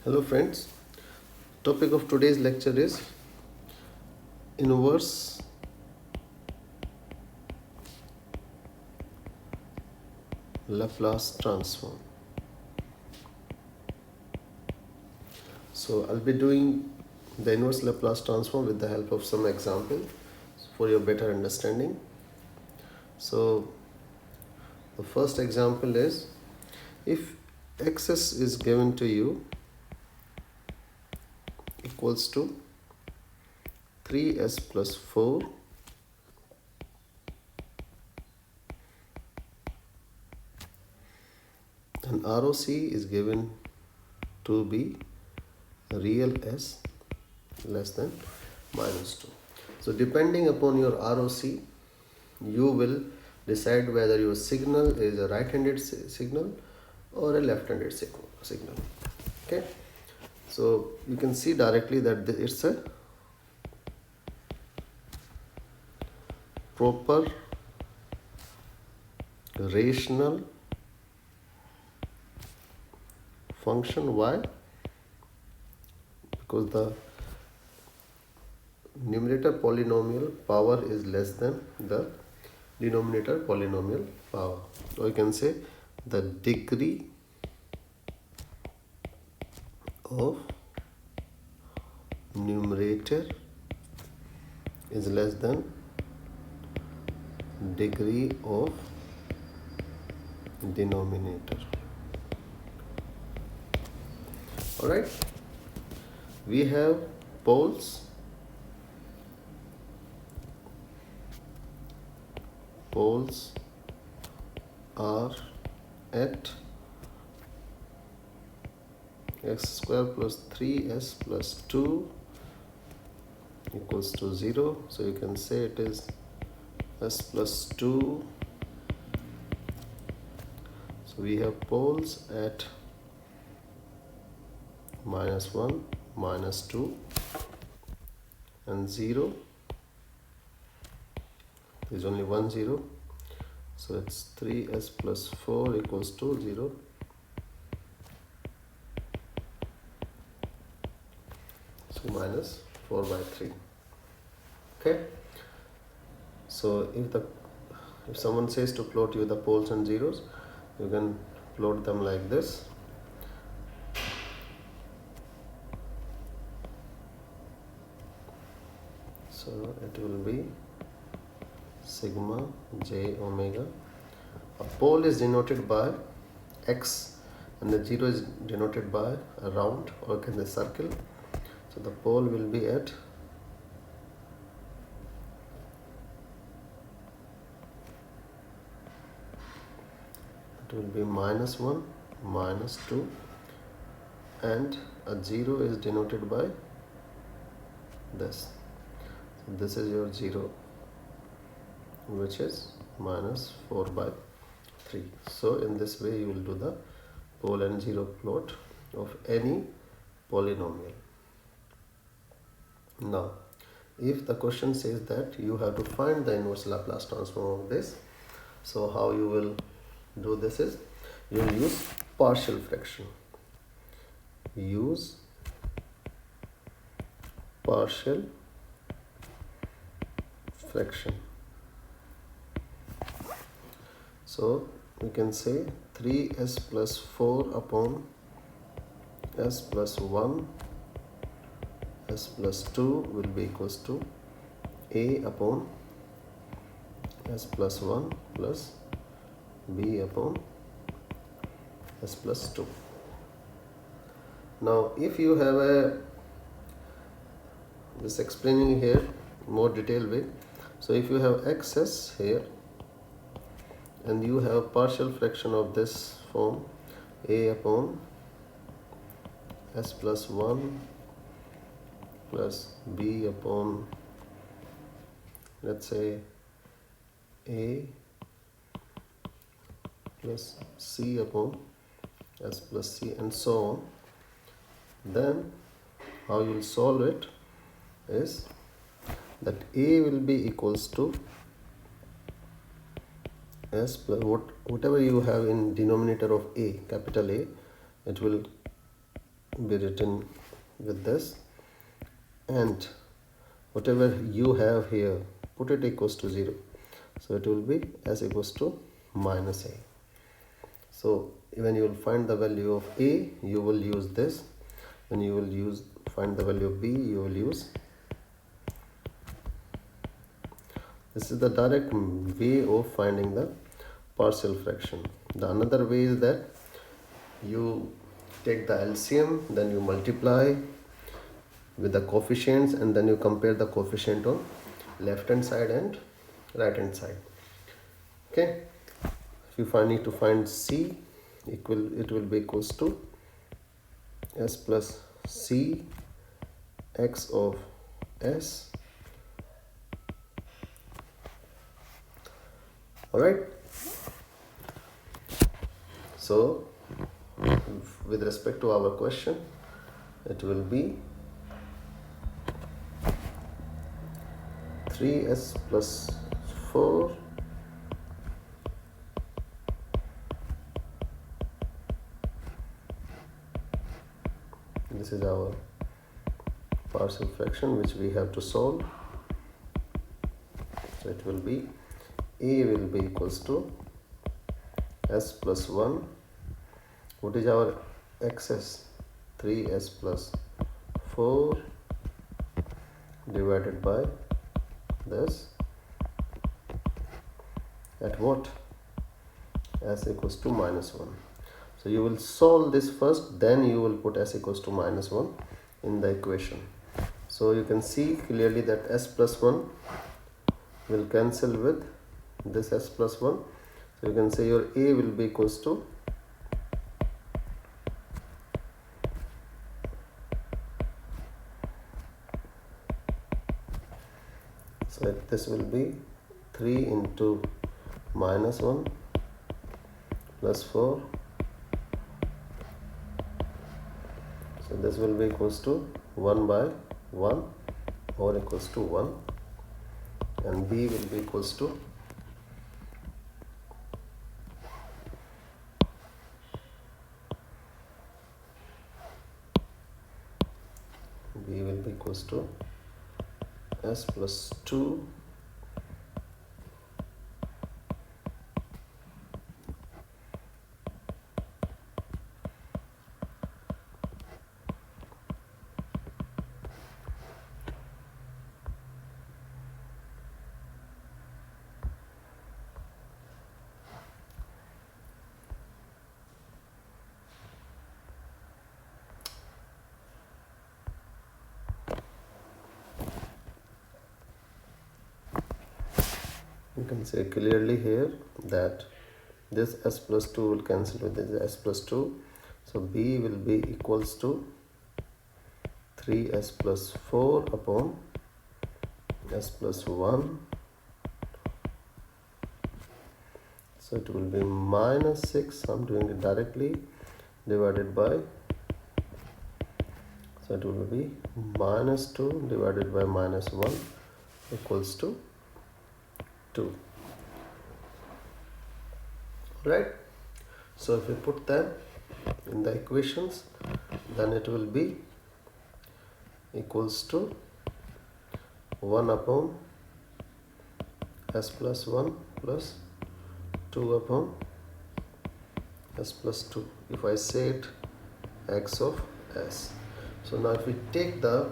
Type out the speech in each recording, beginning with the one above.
Hello friends, topic of today's lecture is inverse Laplace transform. So I'll be doing the inverse Laplace transform with the help of some example for your better understanding. So the first example is, if xs is given to you equals to 3s plus 4 and ROC is given to be real s less than minus 2. So depending upon your ROC, you will decide whether your signal is a right-handed signal or a left-handed signal. Okay, so you can see directly that it's a proper rational function. Why? Because the numerator polynomial power is less than the denominator polynomial power. Or you can say the degree of numerator is less than degree of denominator. Alright, we have poles. Poles are at x square plus 3s plus 2 equals to 0. So you can say it is s plus 2. So we have poles at minus 1, minus 2 and 0. There's only one 0. So it's 3s plus 4 equals to 0. So minus 4 by 3. Okay. So if someone says to plot you the poles and zeros, you can plot them like this. So it will be sigma j omega. A pole is denoted by x and the 0 is denoted by a round or can the circle. So the pole will be at it will be minus 1, minus 2 and a 0 is denoted by this. So this is your 0, which is minus 4 by 3. So in this way you will do the pole and 0 plot of any polynomial. Now if the question says that you have to find the inverse Laplace transform of this, so how you will do this is, you will use partial fraction. Use partial fraction. So we can say 3s plus 4 upon s plus 1 s plus 2 will be equals to a upon s plus 1 plus b upon s plus 2. Now if you have this explaining here more detailed way. So if you have xs here and you have partial fraction of this form, a upon s plus 1 plus b upon, let's say, a plus c upon s plus c and so on, then how you will solve it is that a will be equals to s plus whatever you have in denominator of a, capital A, it will be written with this, and whatever you have here, put it equals to 0. So it will be s equals to minus a. So when you will find the value of a, you will use this. When you will find the value of b, you will use this. Is the direct way of finding the partial fraction. The another way is that you take the LCM, then you multiply with the coefficients, and then you compare the coefficient on left hand side and right hand side. Okay, if you need to find c, it will be equals to s plus c x of s. All right, so with respect to our question, it will be 3s plus 4 this is our partial fraction which we have to solve. So it will be a will be equals to s plus 1. What is our excess? 3s plus 4 divided by this at what? S equals to minus 1. So you will solve this first, then you will put s equals to minus 1 in the equation. So you can see clearly that s plus 1 will cancel with this s plus 1. So you can say your a will be equals to this will be 3 into minus 1 plus 4. So this will be equals to 1 by 1 or equals to 1, and b will be equals to s plus 2 you can say clearly here that this s plus 2 will cancel with this s plus 2. So b will be equals to 3s plus 4 upon s plus 1. So it will be minus 6, I'm doing it directly, divided by, so it will be minus 2 divided by minus 1 equals to 2. Right, so if we put them in the equations, then it will be equals to 1 upon s plus 1 plus 2 upon s plus 2, if I say it x of s. So now if we take the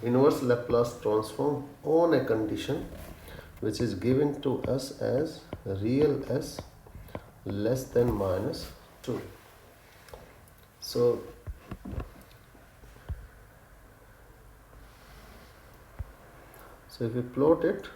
inverse Laplace transform on a condition which is given to us as real s less than minus 2. So if we plot it,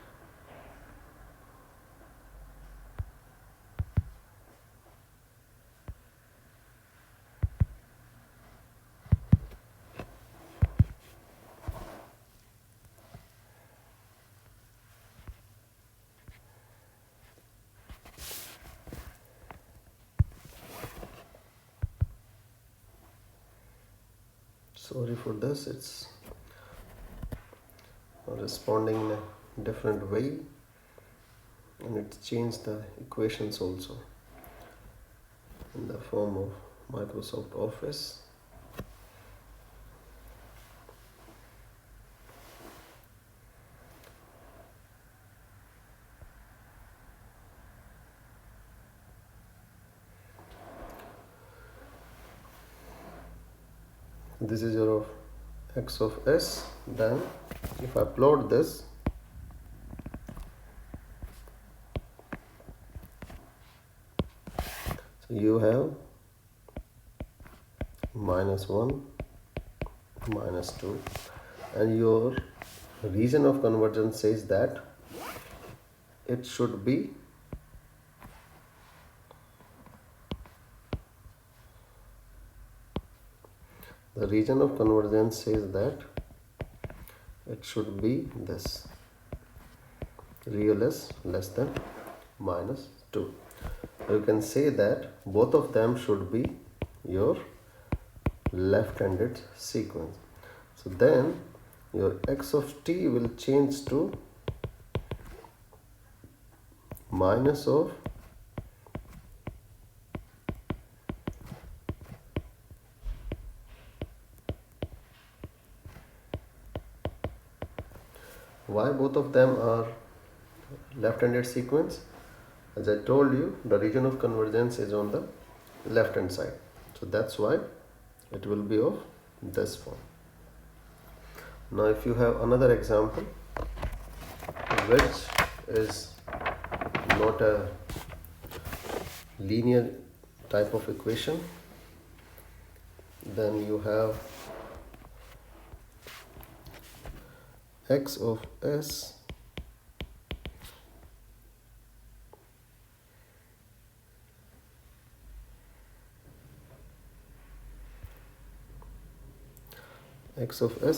sorry for this, it's responding in a different way, and it's changed the equations also in the form of Microsoft Office. This is your x of s. Then if I plot this, so you have -1, -2, and your region of convergence says that it should be the region of convergence says that it should be this real s less than -2. You can say that both of them should be your left-handed sequence. So then your x of t will change to minus of why both of them are left-handed sequence? As I told you, the region of convergence is on the left hand side, so that's why it will be of this form. Now if you have another example which is not a linear type of equation, then you have x of s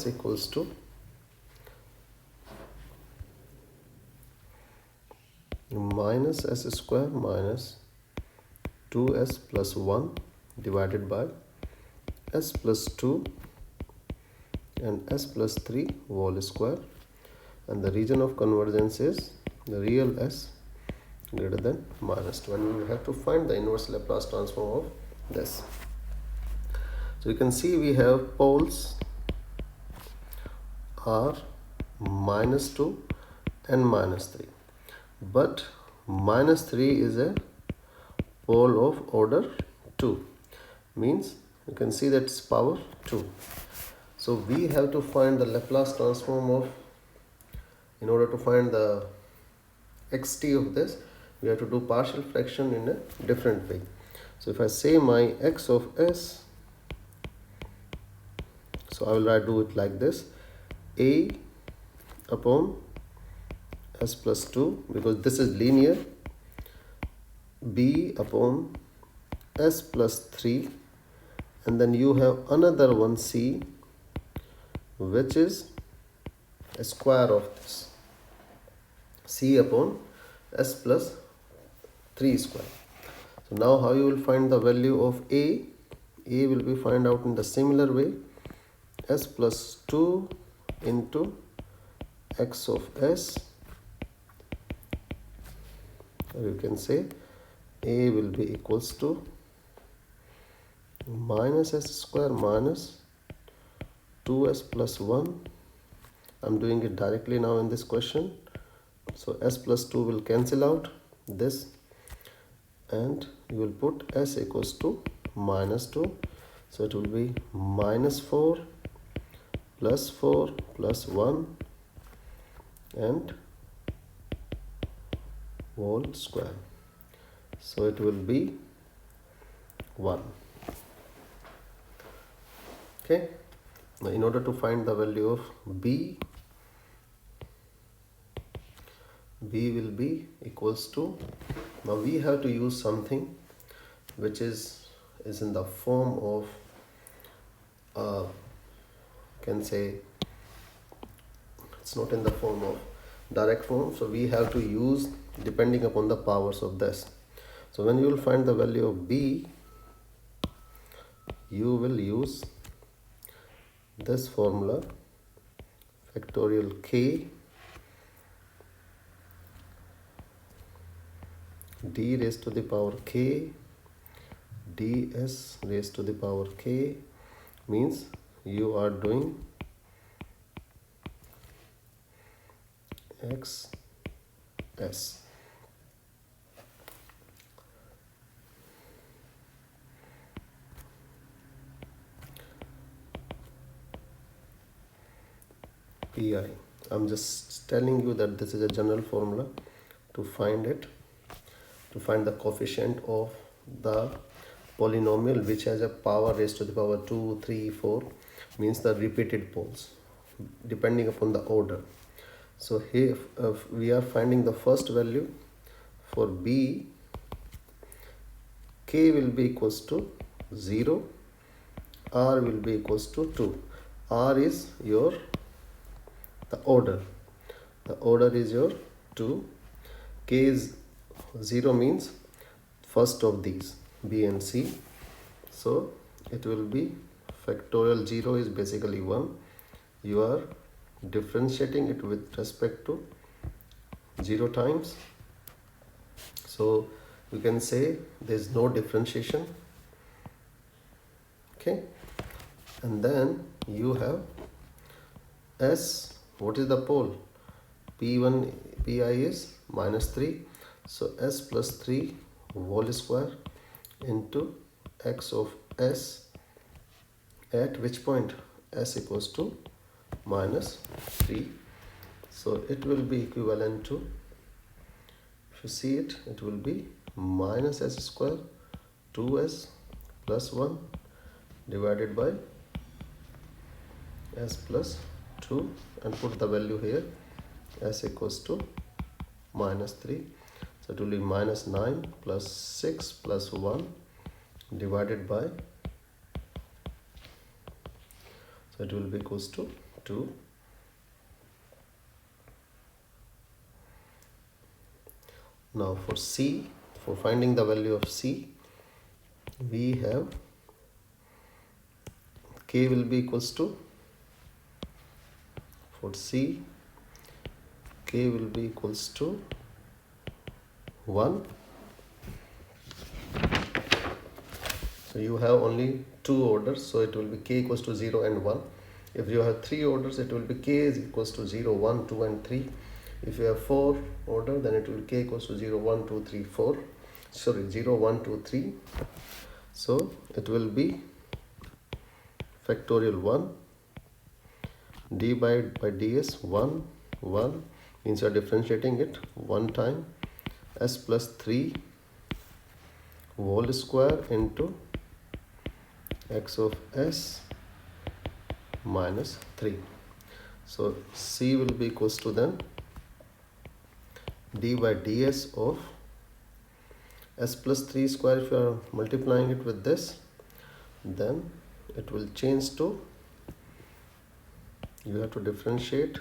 equals to minus s square minus 2s plus 1 divided by s plus 2 and s plus 3 whole square, and the region of convergence is the real s greater than -2, and we will have to find the inverse Laplace transform of this. So you can see we have poles are -2 and -3, but -3 is a pole of order 2, means you can see that it's power 2. So we have to find the Laplace transform of, in order to find the xt of this, we have to do partial fraction in a different way. So if I say my x of s, so I will do it like this: a upon s plus 2, because this is linear, b upon s plus 3, and then you have another one c, which is a square of this, c upon s plus 3 square. So now how you will find the value of a? A will be find out in the similar way: s plus 2 into x of s, or you can say a will be equals to minus s square minus 2s plus 1. I'm doing it directly now in this question. So s plus 2 will cancel out this, and you will put s equals to -2. So it will be -4 plus 4 plus 1 and whole square. So it will be 1. Okay. Now in order to find the value of b will be equals to, now we have to use something which is in the form of can say it's not in the form of direct form, so we have to use depending upon the powers of this. So when you will find the value of b, you will use this formula, factorial k d raised to the power k ds raised to the power k, means you are doing x s. pi. I'm just telling you that this is a general formula to find it, to find the coefficient of the polynomial which has a power raised to the power 2, 3, 4, means the repeated poles depending upon the order. So here we are finding the first value for b. K will be equals to 0, R will be equals to 2. R is your the order is your 2. K is 0 means first of these, B and C. So it will be factorial 0 is basically 1. You are differentiating it with respect to 0 times. So you can say there is no differentiation. Okay. And then you have S. What is the pole? P1, Pi is -3. So S plus 3 whole square into x of S at which point? S equals to -3. So it will be equivalent to, if you see it, it will be minus S square 2S plus 1 divided by S plus 2, and put the value here, S equals to -3. So it will be -9 plus 6 plus 1 divided by, so it will be equals to 2. Now for C, for finding the value of C, we have K will be equals to, for C, K will be equals to 1. So you have only 2 orders, so it will be K equals to 0 and 1. If you have 3 orders, it will be K is equals to 0, 1, 2 and 3. If you have 4 order, then it will be K equals to 0, 1, 2, 3, 4. Sorry, 0, 1, 2, 3. So it will be factorial 1 d by ds 1 means you are differentiating it 1 time, S plus 3 whole square into x of S minus 3. So C will be equals to then d by ds of S plus 3 square. If you are multiplying it with this, then it will change to, you have to differentiate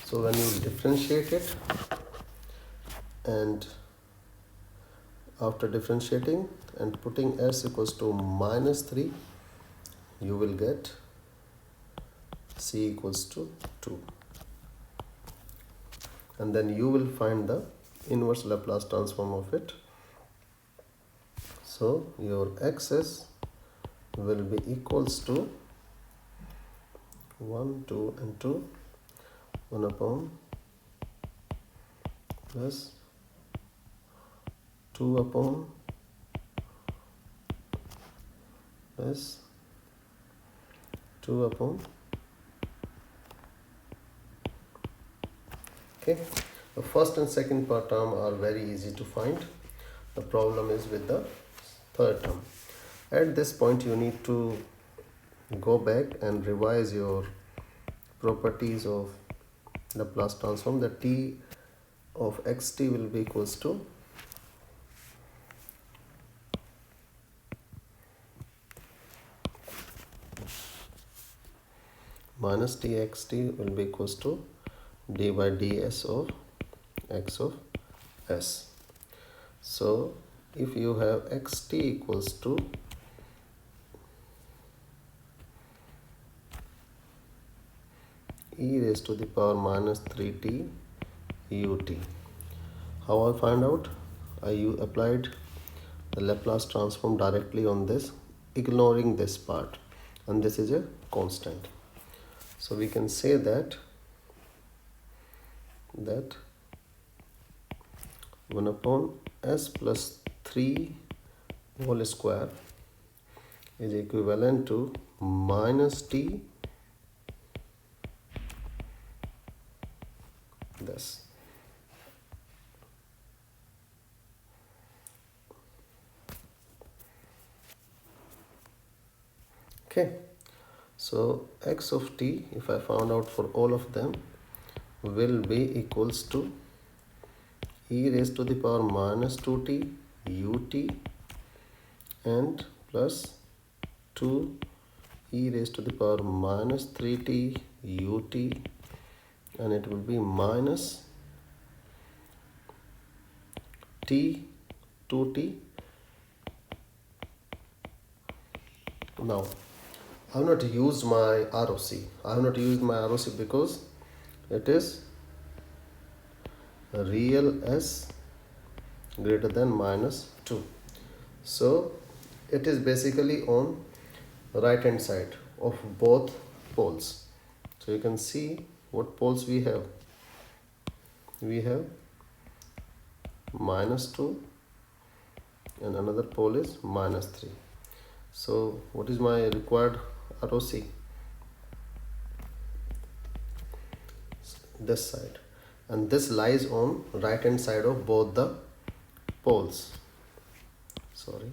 so when you differentiate it, and after differentiating and putting S equals to -3, you will get C equals to 2, and then you will find the inverse Laplace transform of it. So your x's will be equals to 1, 2 and 2, 1 upon plus 2 upon plus 2 upon. Okay, the first and second part term are very easy to find. The problem is with the third term. At this point you need to go back and revise your properties of Laplace transform. The t of xt will be equals to minus txt will be equals to d by ds of x of s. So if you have xt equals to e raised to the power minus 3t ut. How I find out? I applied the Laplace transform directly on this, ignoring this part, and this is a constant. So we can say that 1 upon s plus 3 whole square is equivalent to minus t this. Okay, so x of t, if I found out for all of them, will be equals to e raised to the power minus 2t ut and plus 2 e raised to the power minus 3t ut, and it will be minus t 2t. Now I have not used my ROC. I have not used my ROC because it is real s greater than minus 2. So it is basically on right hand side of both poles. So you can see what poles we have. We have minus 2 and another pole is minus 3. So what is my required ROC? This side, and this lies on right hand side of both the poles. Sorry.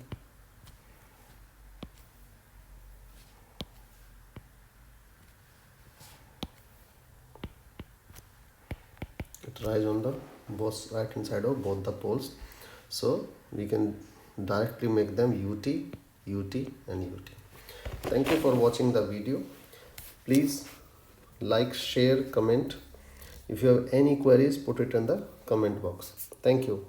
It lies on the both right hand side of both the poles. So we can directly make them ut, ut and ut. Thank you for watching the video. Please like, share, comment. If you have any queries, put it in the comment box. Thank you.